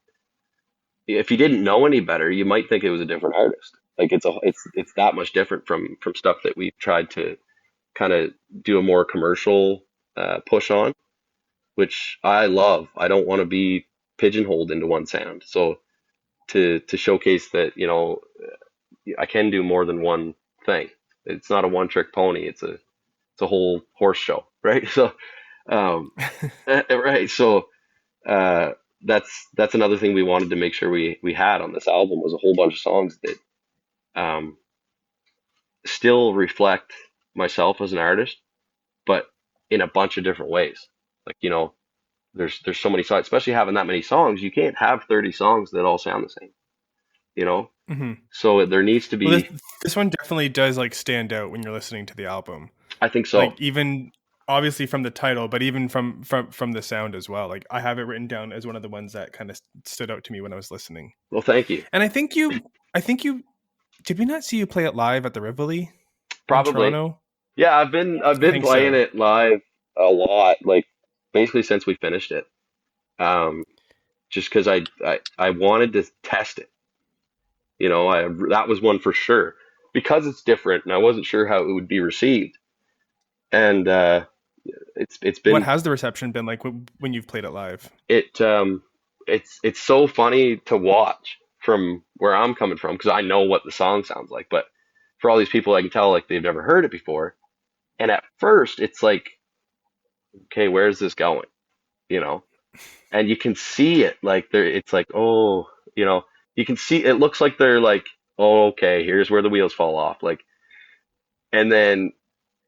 Speaker 3: If you didn't know any better, you might think it was a different artist. Like it's that much different from stuff that we've tried to kind of do a more commercial push on, which I love. I don't want to be pigeonholed into one sound. So to showcase that, I can do more than one thing. It's not a one trick pony. It's a whole horse show, right? So, um, right. So, uh, that's another thing we wanted to make sure we had on this album was a whole bunch of songs that, um, still reflect myself as an artist, but in a bunch of different ways. Like, there's so many songs, especially having that many songs, you can't have 30 songs that all sound the same, you know?
Speaker 4: Hmm.
Speaker 3: So there needs to
Speaker 4: Well,
Speaker 3: be,
Speaker 4: this one definitely does like stand out when you're listening to the album.
Speaker 3: I think so.
Speaker 4: Like even obviously from the title, but even from the sound as well. Like I have it written down as one of the ones that kind of stood out to me when I was listening.
Speaker 3: Well, thank you.
Speaker 4: And I think you did we not see you play it live at the Rivoli in
Speaker 3: Probably.
Speaker 4: Toronto?
Speaker 3: Yeah, I've
Speaker 4: I
Speaker 3: been
Speaker 4: think
Speaker 3: playing
Speaker 4: so.
Speaker 3: it live a lot, like basically since we finished it. Um, just because I wanted to test it. That was one for sure because it's different, and I wasn't sure how it would be received. And it's
Speaker 4: What
Speaker 3: been
Speaker 4: has the reception been like when you've played it live?
Speaker 3: it it's so funny to watch from where I'm coming from because I know what the song sounds like, but for all these people, I can tell like they've never heard it before. And at first, it's like, okay, where's this going? You know, and you can see it like it's like, oh, you can see it looks like they're like, oh, okay, here's where the wheels fall off. Like, and then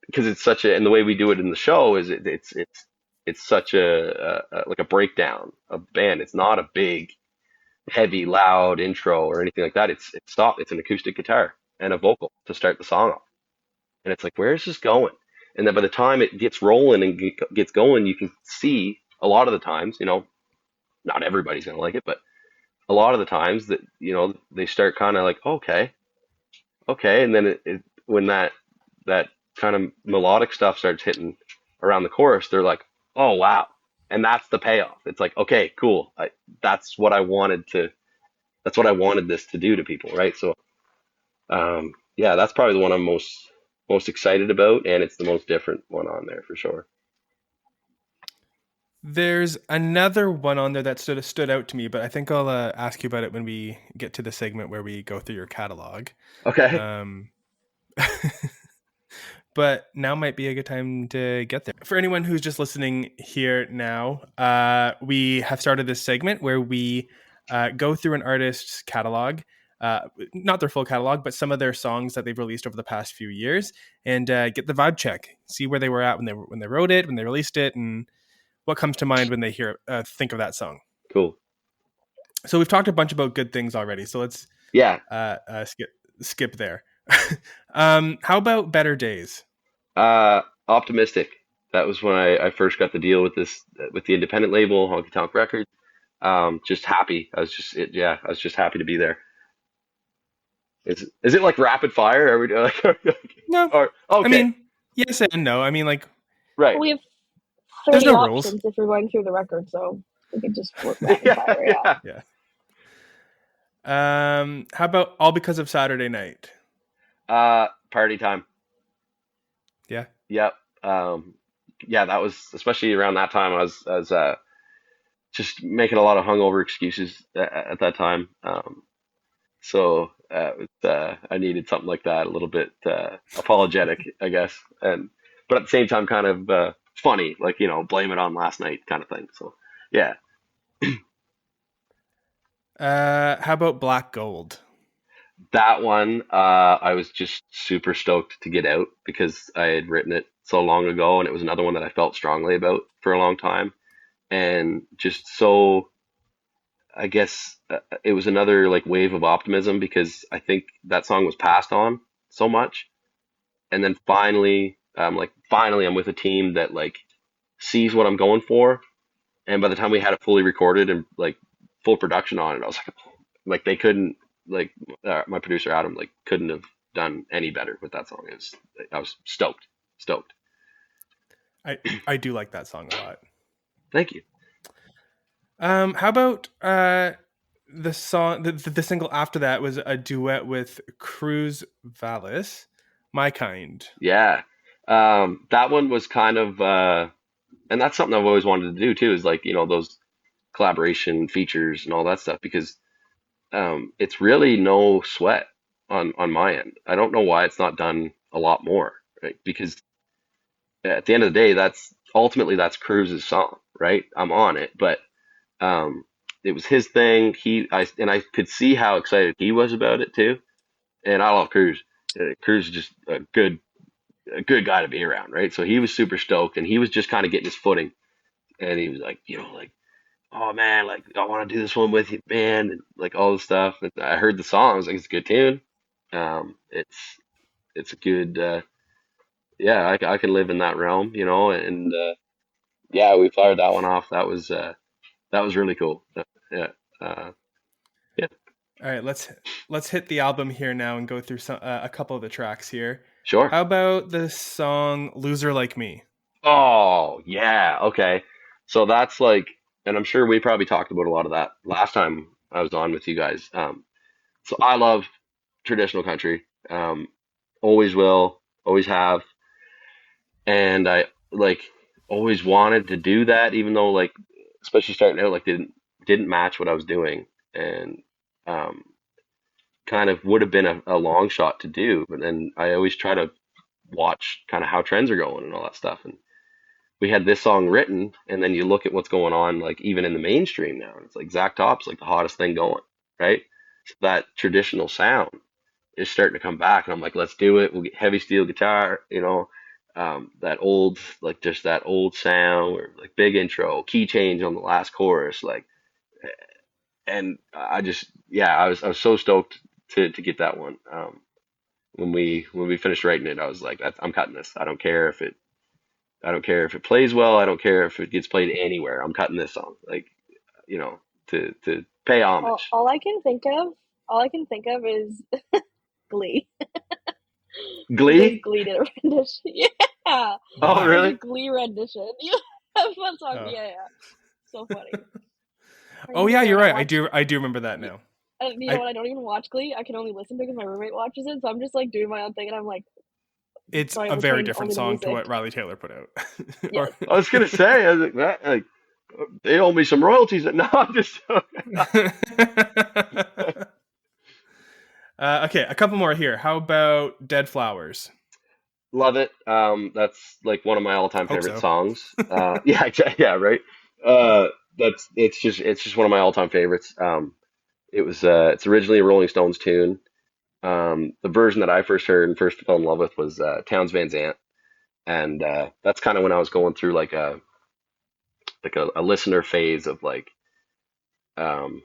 Speaker 3: because it's such a, and the way we do it in the show is it's such like a breakdown of band. It's not a big, heavy, loud intro or anything like that. It's an acoustic guitar and a vocal to start the song off. And it's like, where is this going? And then by the time it gets rolling and gets going, you can see a lot of the times, not everybody's gonna like it, but a lot of the times that they start kind of like, okay, okay, and then when that kind of melodic stuff starts hitting around the chorus, they're like, oh wow, and that's the payoff. It's like, okay, cool, that's what I wanted to, that's what I wanted this to do to people, right? So, yeah, that's probably the one I'm most excited about, and it's the most different one on there for sure.
Speaker 4: There's another one on there that stood out to me, but I think I'll ask you about it when we get to the segment where we go through your catalog.
Speaker 3: Okay.
Speaker 4: Um, but now might be a good time to get there. For anyone who's just listening here now, we have started this segment where we go through an artist's catalog, not their full catalog, but some of their songs that they've released over the past few years, and get the vibe check, see where they were at when they wrote it, when they released it, and what comes to mind when they think of that song.
Speaker 3: Cool.
Speaker 4: So we've talked a bunch about good things already, so let's
Speaker 3: Yeah.
Speaker 4: skip there. How about Better Days?
Speaker 3: Optimistic. That was when I first got the deal with the independent label, Honky Tonk Records. Just happy. I was just happy to be there. Is it like rapid fire? Are we like,
Speaker 4: No,
Speaker 3: or okay,
Speaker 4: I mean, yes and no. I mean, like,
Speaker 3: right?
Speaker 2: We have
Speaker 4: There's
Speaker 2: 30
Speaker 4: no rules.
Speaker 2: options if you're going through the record, so we could just work rapid fire. Yeah.
Speaker 3: Yeah.
Speaker 4: Yeah. How about All Because of Saturday Night?
Speaker 3: Party time.
Speaker 4: Yeah.
Speaker 3: Yep. Yeah, that was especially around that time. I was just making a lot of hungover excuses at that time. So I needed something like that, a little bit apologetic, I guess, but at the same time, kind of funny, like blame it on last night, kind of thing. So yeah,
Speaker 4: How about Black Gold?
Speaker 3: that one I was just super stoked to get out because I had written it so long ago, and it was another one that I felt strongly about for a long time, and just so. I guess it was another like wave of optimism because I think that song was passed on so much, and then finally I'm with a team that like sees what I'm going for And by the time we had it fully recorded and like full production on it, I was like they couldn't like my producer Adam like couldn't have done any better with that song. I was stoked.
Speaker 4: I do like that song a lot.
Speaker 3: Thank you.
Speaker 4: How about the song? The single after that was a duet with Cruz Vallis, "My Kind."
Speaker 3: Yeah, that one was kind of, and that's something I've always wanted to do too. Is like those collaboration features and all that stuff because it's really no sweat on my end. I don't know why it's not done a lot more, right? Because at the end of the day, that's Cruz's song, right? I'm on it, but um, it was his thing. I could see how excited he was about it too. And I love Cruz. Cruz is just a good guy to be around, right? So he was super stoked, and he was just kind of getting his footing, and he was like, like, oh man, like I want to do this one with you, man, and like all this stuff. And I heard the song, I was like, it's a good tune. It's a good, yeah, I can live in that realm, and yeah, we fired that one off. That was really cool. Yeah, uh, yeah,
Speaker 4: All right, let's hit the album here now and go through a couple of the tracks here.
Speaker 3: sure.
Speaker 4: How about the song "Loser Like Me"?
Speaker 3: Oh, yeah. Okay. So that's like, and I'm sure we probably talked about a lot of that last time I was on with you guys. So I love traditional country. Always will, always have. And I like always wanted to do that, even though like, especially starting out, like didn't match what I was doing. And, um, kind of would have been a long shot to do. But then I always try to watch kind of how trends are going and all that stuff. And we had this song written, and then you look at what's going on, like even in the mainstream now, it's like Zach Top's like the hottest thing going, right? So that traditional sound is starting to come back, and I'm like, let's do it. We'll get heavy steel guitar, that old, like just that old sound, or like big intro, key change on the last chorus, like, and I just, yeah, I was so stoked to get that one. When we finished writing it, I was like, I'm cutting this. I don't care if it plays well. I don't care if it gets played anywhere. I'm cutting this song, like, to pay
Speaker 2: All,
Speaker 3: homage.
Speaker 2: all I can think of, all I can think of is Glee, because
Speaker 3: Glee?
Speaker 2: Glee did a rendition. Yeah,
Speaker 3: Oh,
Speaker 4: Why?
Speaker 2: there's a
Speaker 3: really?
Speaker 2: Glee rendition. Yeah, that song.
Speaker 4: Oh,
Speaker 2: Yeah, yeah, so funny. I
Speaker 4: oh
Speaker 2: remember
Speaker 4: yeah, you're
Speaker 2: when I
Speaker 4: right.
Speaker 2: watched.
Speaker 4: I do remember that now.
Speaker 2: And you know
Speaker 4: I
Speaker 2: what? I don't even watch Glee. I can only listen to it because my roommate watches it. So I'm just like doing my own thing, and I'm like
Speaker 4: It's
Speaker 2: trying
Speaker 4: a
Speaker 2: to
Speaker 4: very
Speaker 2: listen
Speaker 4: different
Speaker 2: only to
Speaker 4: song to
Speaker 2: music.
Speaker 4: what Riley Taylor put out. Or
Speaker 2: Yes.
Speaker 3: I was gonna say, I was like, that, like, they owe me some royalties. No, I'm just.
Speaker 4: okay, a couple more here. How about "Dead Flowers"?
Speaker 3: Love it. That's like one of my all-time
Speaker 4: Hope
Speaker 3: favorite
Speaker 4: so.
Speaker 3: songs. Yeah, yeah, right. Uh, it's just one of my all-time favorites. It's originally a Rolling Stones tune. The version that I first heard and first fell in love with was Towns Van Zandt, and that's kind of when I was going through like a listener phase of like um,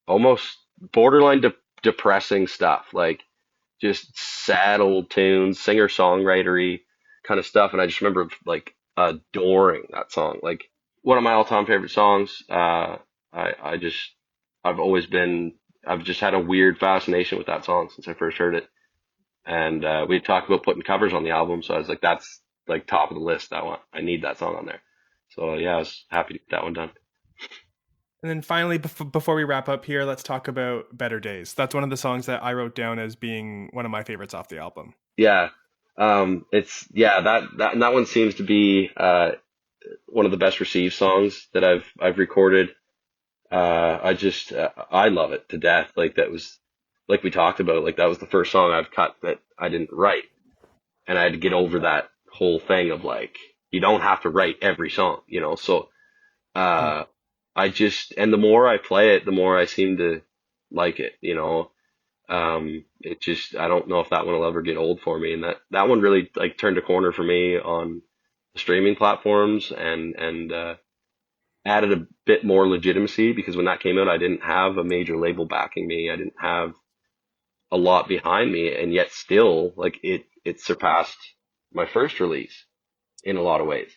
Speaker 3: almost borderline depressing stuff, like just sad old tunes, singer songwritery kind of stuff. And I just remember like adoring that song, like one of my all time favorite songs. I just I've always been I've just had a weird fascination with that song since I first heard it. And we talked about putting covers on the album, so I was like, that's like top of the list. I need that song on there. So yeah, I was happy to get that one done.
Speaker 4: And then finally, before we wrap up here, let's talk about "Better Days." That's one of the songs that I wrote down as being one of my favorites off the album.
Speaker 3: Yeah. It's yeah, that one seems to be one of the best received songs that I've recorded. I love it to death. Like that was like we talked about, like that was the first song I've cut that I didn't write. And I had to get over that whole thing of like you don't have to write every song. So
Speaker 4: Hmm.
Speaker 3: uh and the more I play it, the more I seem to like it. It just, I don't know if that one will ever get old for me. And that one really like turned a corner for me on the streaming platforms and added a bit more legitimacy because when that came out, I didn't have a major label backing me. I didn't have a lot behind me. And yet still like it surpassed my first release in a lot of ways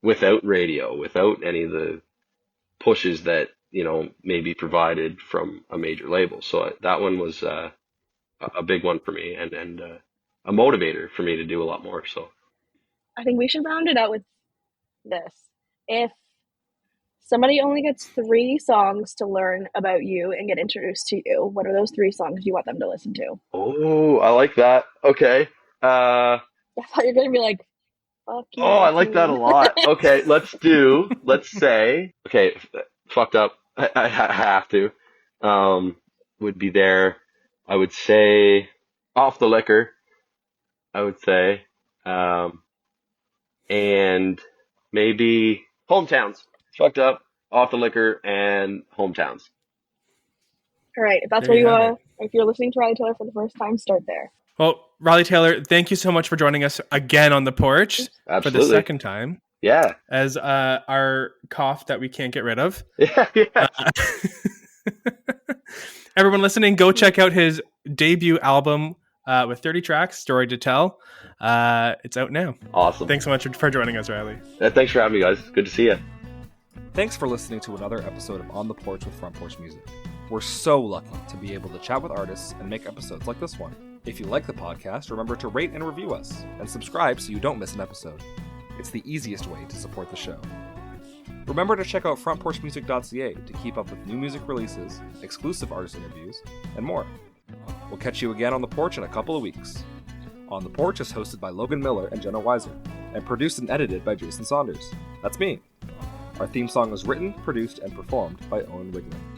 Speaker 3: without radio, without any of the pushes that, may be provided from a major label. So that one was a big one for me, and a motivator for me to do a lot more. So
Speaker 2: I think we should round it out with this. If somebody only gets 3 songs to learn about you and get introduced to you, what are those 3 songs you want them to listen to?
Speaker 3: oh, I like that. Okay.
Speaker 2: I thought you were gonna be like, fuck you,
Speaker 3: Oh, I
Speaker 2: that's
Speaker 3: like that a
Speaker 2: mean.
Speaker 3: lot. Okay, let's say, okay, fucked up. I have to. Would be there. I would say Off the Liquor, I would say. And maybe Hometowns. Fucked up. Off the Liquor and Hometowns.
Speaker 2: All right, if that's
Speaker 4: There
Speaker 2: what
Speaker 4: you
Speaker 2: you
Speaker 4: have it.
Speaker 2: if you're listening to Riley Taylor for the first time, start there.
Speaker 4: Well, Riley Taylor, thank you so much for joining us again on the porch for the
Speaker 3: Absolutely.
Speaker 4: second time
Speaker 3: Yeah.
Speaker 4: as our cough that we can't get rid of.
Speaker 3: Yeah.
Speaker 4: Everyone listening, go check out his debut album with 30 tracks, Story to Tell. It's out now.
Speaker 3: Awesome.
Speaker 4: Thanks so much for joining us, Riley.
Speaker 3: Thanks for having me, guys. Good to see you.
Speaker 6: Thanks for listening to another episode of On the Porch with Front Porch Music. We're so lucky to be able to chat with artists and make episodes like this one. If you like the podcast, remember to rate and review us, and subscribe so you don't miss an episode. It's the easiest way to support the show. Remember to check out frontporchmusic.ca to keep up with new music releases, exclusive artist interviews, and more. We'll catch you again on the porch in a couple of weeks. On the Porch is hosted by Logan Miller and Jenna Weiser, and produced and edited by Jason Saunders. That's me. Our theme song was written, produced, and performed by Owen Wigman.